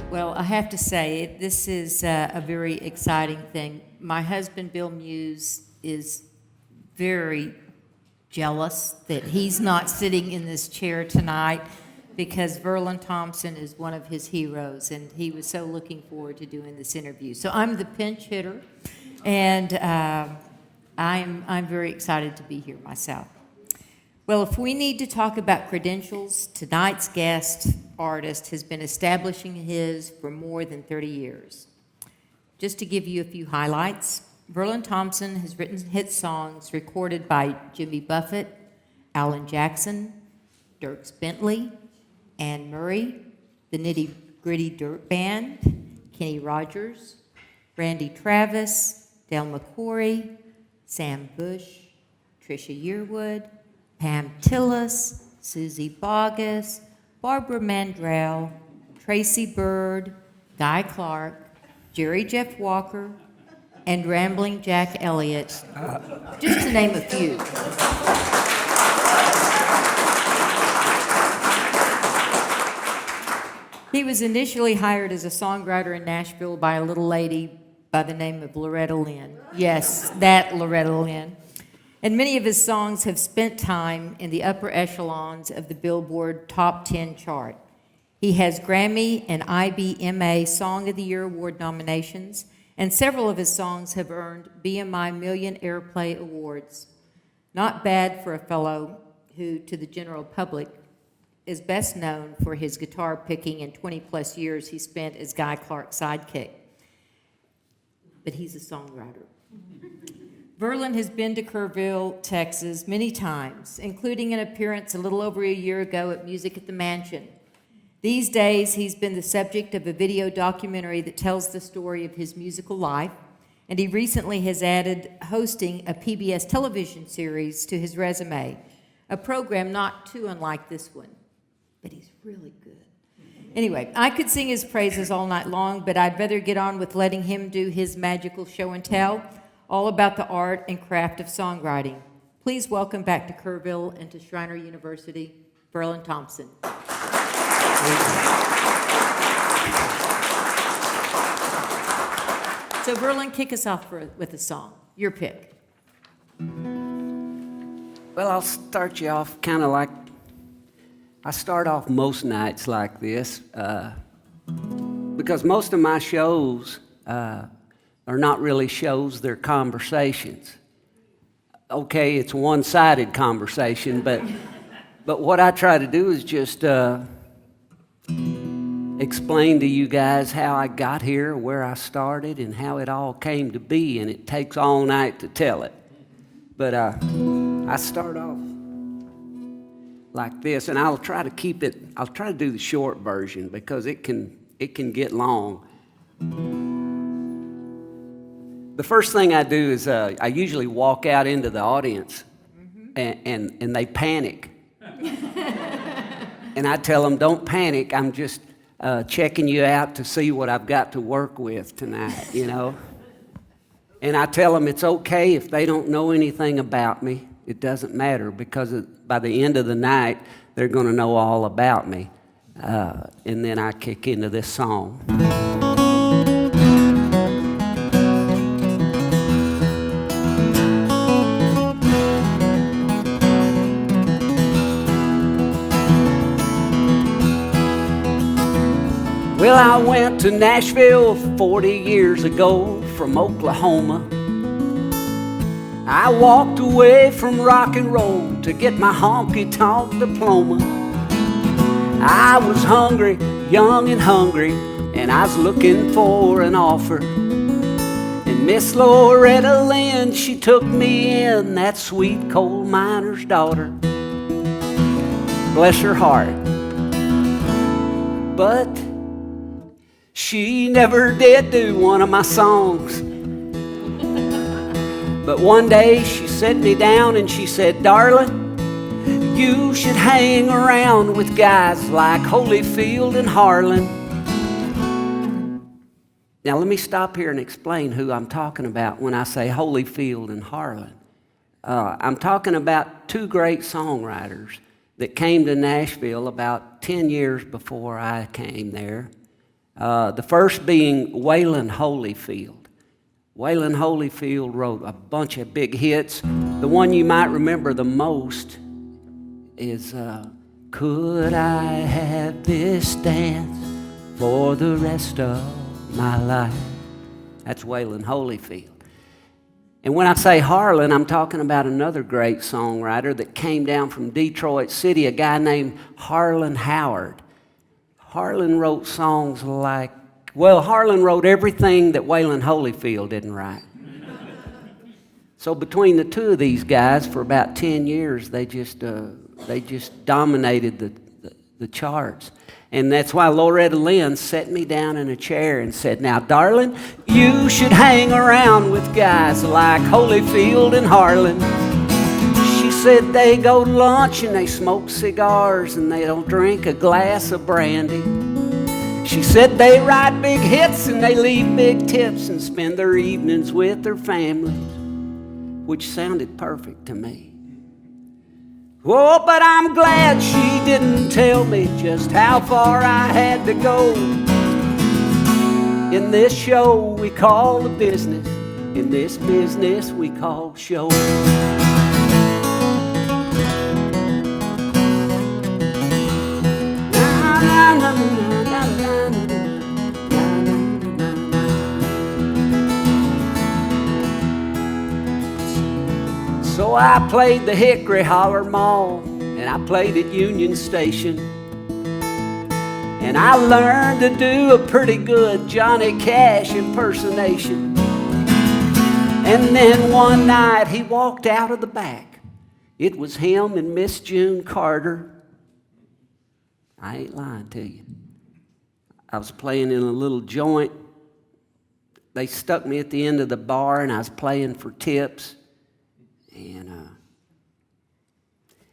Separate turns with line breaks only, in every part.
Well, I have to say, this is a very exciting thing. My husband, Bill Muse, is very jealous that he's not sitting in this chair tonight because Verlon Thompson is one of his heroes, and he was so looking forward to doing this interview. So I'm the pinch hitter, and I'm very excited to be here myself. Well, if we need to talk about credentials, tonight's guest artist has been establishing his for more than 30 years. Just to give you a few highlights, Verlon Thompson has written hit songs recorded by Jimmy Buffett, Alan Jackson, Dierks Bentley, Anne Murray, the Nitty Gritty Dirt Band, Kenny Rogers, Randy Travis, Dale McCoury, Sam Bush, Trisha Yearwood, Pam Tillis, Susie Boggess, Barbara Mandrell, Tracy Bird, Guy Clark, Jerry Jeff Walker, and Rambling Jack Elliott, just to name a few. He was initially hired as a songwriter in Nashville by a little lady by the name of Loretta Lynn. Yes, that Loretta Lynn. And many of his songs have spent time in the upper echelons of the Billboard Top 10 chart. He has Grammy and IBMA Song of the Year Award nominations, and several of his songs have earned BMI Million Airplay Awards. Not bad for a fellow who, to the general public, is best known for his guitar picking and 20-plus years he spent as Guy Clark's sidekick. But he's a songwriter. Verlon has been to Kerrville, Texas, many times, including an appearance a little over a year ago at Music at the Mansion. These days, he's been the subject of a video documentary that tells the story of his musical life, and he recently has added hosting a PBS television series to his resume, a program not too unlike this one, but he's really good. Anyway, I could sing his praises all night long, but I'd rather get on with letting him do his magical show and tell, all about the art and craft of songwriting. Please welcome back to Kerrville and to Schreiner University, Verlon Thompson. So Verlon, kick us off with a song. Your pick.
Well, I'll start you off kind of like, I start off most nights like this, because most of my shows are not really shows, they're conversations. Okay, it's a one-sided conversation, but what I try to do is just explain to you guys how I got here, where I started, and how it all came to be, and it takes all night to tell it. But I start off like this, and I'll try to do the short version because it can get long. The first thing I do is I usually walk out into the audience, and they panic. And I tell them, don't panic, I'm just checking you out to see what I've got to work with tonight, you know. And I tell them it's okay if they don't know anything about me. It doesn't matter because by the end of the night, they're going to know all about me. And then I kick into this song. Well, I went to Nashville 40 years ago from Oklahoma. I walked away from rock and roll to get my honky-tonk diploma. I was hungry, young and hungry, and I was looking for an offer. And Miss Loretta Lynn, she took me in, that sweet coal miner's daughter. Bless her heart. But she never did do one of my songs. But one day she set me down and she said, darling, you should hang around with guys like Holyfield and Harlan. Now let me stop here and explain who I'm talking about when I say Holyfield and Harlan. I'm talking about two great songwriters that came to Nashville about 10 years before I came there. The first being Waylon Holyfield. Waylon Holyfield wrote a bunch of big hits. The one you might remember the most is Could I Have This Dance for the Rest of My Life? That's Waylon Holyfield. And when I say Harlan, I'm talking about another great songwriter that came down from Detroit City, a guy named Harlan Howard. Harlan wrote songs like, well, Harlan wrote everything that Waylon Holyfield didn't write. So between the two of these guys, for about 10 years, they just dominated the charts. And that's why Loretta Lynn set me down in a chair and said, now, darling, you should hang around with guys like Holyfield and Harlan. She said they go to lunch and they smoke cigars and they don't drink a glass of brandy. She said they write big hits and they leave big tips and spend their evenings with their families, which sounded perfect to me. Oh, but I'm glad she didn't tell me just how far I had to go. In this show we call the business, in this business we call show. So I played the Hickory Holler Mall, and I played at Union Station. And I learned to do a pretty good Johnny Cash impersonation. And then one night he walked out of the back. It was him and Miss June Carter. I ain't lying to you. I was playing in a little joint. They stuck me at the end of the bar, and I was playing for tips. And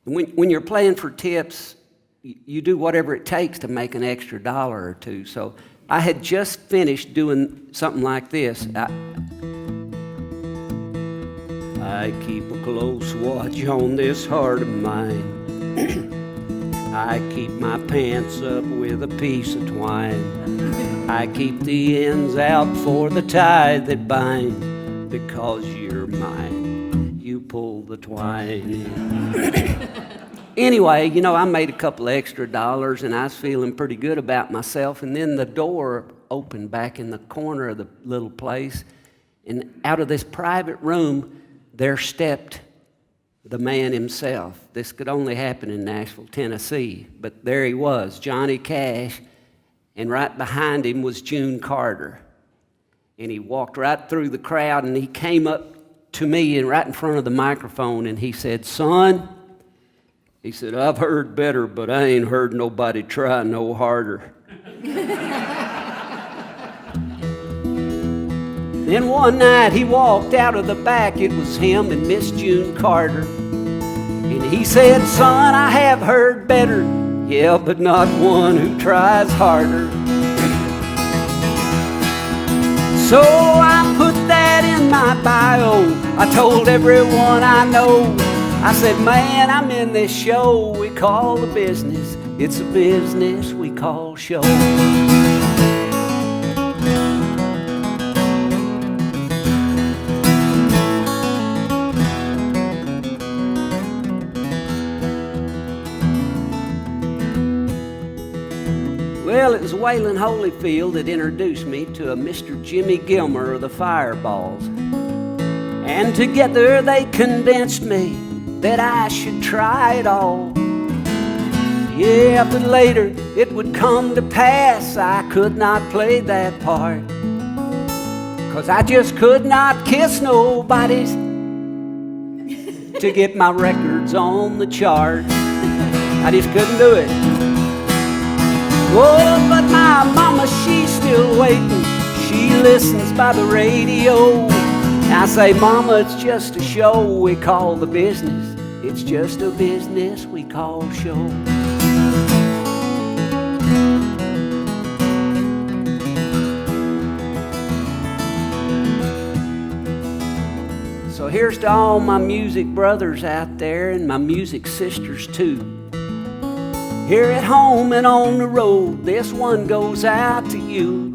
when you're playing for tips, you do whatever it takes to make an extra $1 or two. So I had just finished doing something like this. I keep a close watch on this heart of mine. I keep my pants up with a piece of twine. I keep the ends out for the tie that binds. Because you're mine, you pull the twine. Anyway, you know, I made a couple extra dollars and I was feeling pretty good about myself. And then the door opened back in the corner of the little place. And out of this private room, there stepped the man himself. This could only happen in Nashville, Tennessee. But there he was, Johnny Cash. And right behind him was June Carter. And he walked right through the crowd and he came up to me and right in front of the microphone and he said, son, he said, I've heard better, but I ain't heard nobody try no harder. Then one night he walked out of the back. It was him and Miss June Carter. And he said, son, I have heard better. Yeah, but not one who tries harder. So I put that in my bio. I told everyone I know. I said, man, I'm in this show we call the business. It's a business we call show. Well, it was Waylon Holyfield that introduced me to a Mr. Jimmy Gilmer of the Fireballs. And together they convinced me that I should try it all. Yeah, but later it would come to pass I could not play that part. 'Cause I just could not kiss nobody to get my records on the chart. I just couldn't do it. Oh, but my mama, she's still waiting. She listens by the radio. I say, mama, it's just a show we call the business. It's just a business we call show. So here's to all my music brothers out there and my music sisters too. Here at home and on the road, this one goes out to you.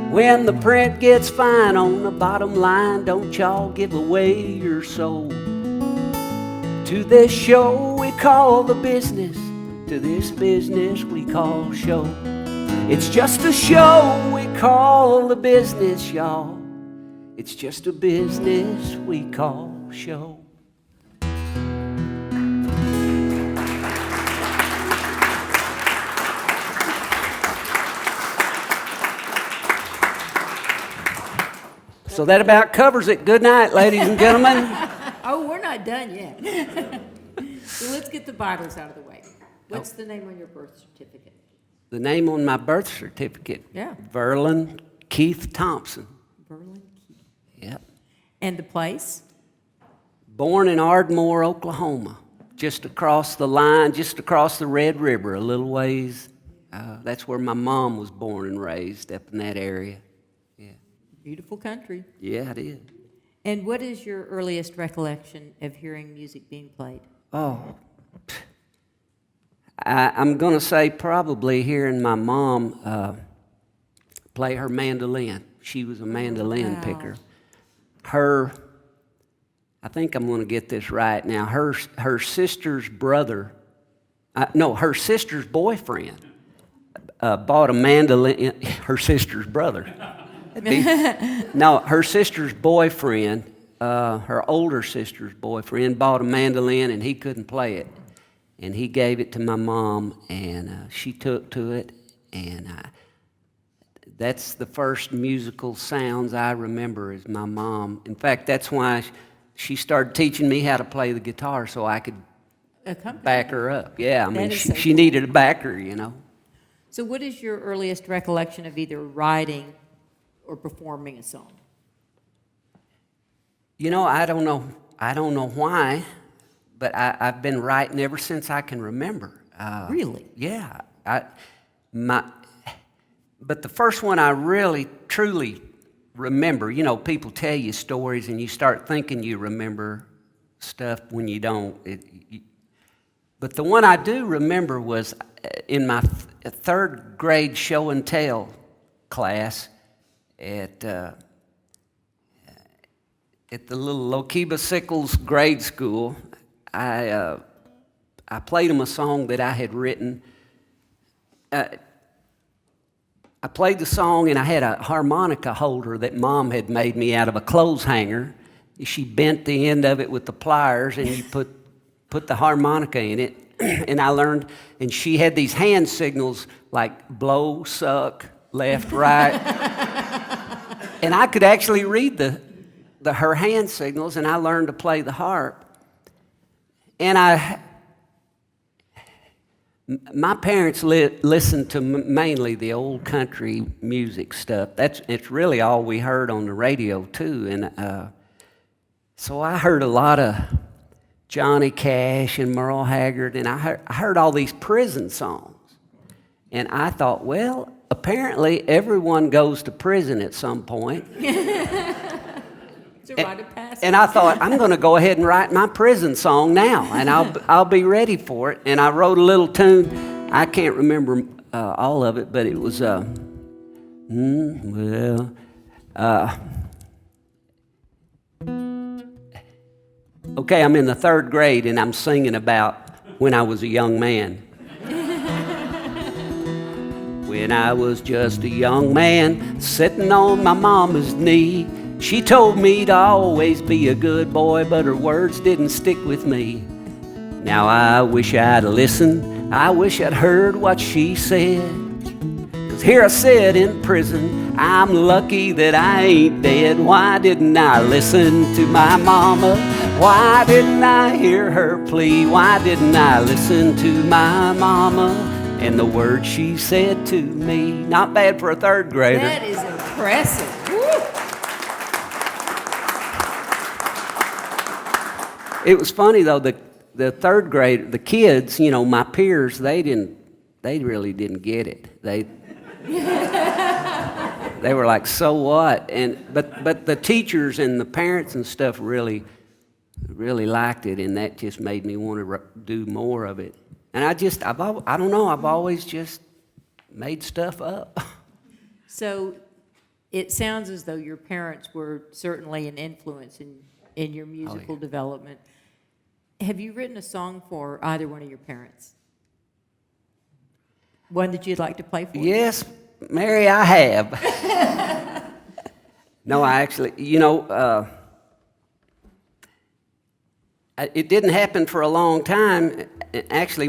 When the print gets fine on the bottom line, don't y'all give away your soul to this show we call the business, to this business we call show. It's just a show we call the business, y'all. It's just a business we call show. So that about covers it. Good night, ladies and gentlemen.
Oh, we're not done yet. So let's get the vitals out of the way. What's the name on your birth certificate?
The name on my birth certificate?
Yeah.
Verlon Keith Thompson.
Verlon Keith.
Yep.
And the place?
Born in Ardmore, Oklahoma. Just across the line, just across the Red River, a little ways. That's where my mom was born and raised, up in that area. Yeah.
Beautiful country.
Yeah, it is.
And what is your earliest recollection of hearing music being played?
Oh, I'm going to say probably hearing my mom play her mandolin. She was a mandolin picker. I think I'm going to get this right now. Her sister's brother, her sister's boyfriend bought a mandolin. Her sister's brother. Her sister's boyfriend, her older sister's boyfriend, bought a mandolin and he couldn't play it. And he gave it to my mom, and she took to it, and that's the first musical sounds I remember is my mom. In fact, that's why she started teaching me how to play the guitar so I could back her up. Yeah, I mean, she needed a backer, you know.
So what is your earliest recollection of either writing or performing a song?
You know, I don't know why, but I've been writing ever since I can remember.
Really?
Yeah. But the first one I really, truly remember, you know, people tell you stories and you start thinking you remember stuff when you don't. But the one I do remember was in my third grade show and tell class at the little Lokiba Sickles grade school. I played them a song that I had written. I played the song, and I had a harmonica holder that Mom had made me out of a clothes hanger. She bent the end of it with the pliers, and you put the harmonica in it. And I learned, and she had these hand signals like blow, suck, left, right. And I could actually read her hand signals, and I learned to play the harp. And my parents listened to mainly the old country music stuff. It's really all we heard on the radio too. And so I heard a lot of Johnny Cash and Merle Haggard, and I heard all these prison songs. And I thought, well, apparently everyone goes to prison at some point. And I thought, I'm going to go ahead and write my prison song now, and I'll be ready for it. And I wrote a little tune. I can't remember all of it, but it was okay, I'm in the third grade, and I'm singing about when I was a young man. When I was just a young man, sitting on my mama's knee, she told me to always be a good boy, but her words didn't stick with me. Now I wish I'd listened, I wish I'd heard what she said. 'Cause here I sit in prison, I'm lucky that I ain't dead. Why didn't I listen to my mama? Why didn't I hear her plea? Why didn't I listen to my mama and the words she said to me? Not bad for a third grader.
That is impressive.
It was funny though, the third grade, the kids, you know, my peers, they really didn't get it. They They were like, so what? But the teachers and the parents and stuff really liked it, and that just made me want to do more of it. And I don't know, I've always just made stuff up.
So it sounds as though your parents were certainly an influence in your musical development. Have you written a song for either one of your parents? One that you'd like to play for?
Yes, Mary, I have. No, I actually, it didn't happen for a long time. Actually,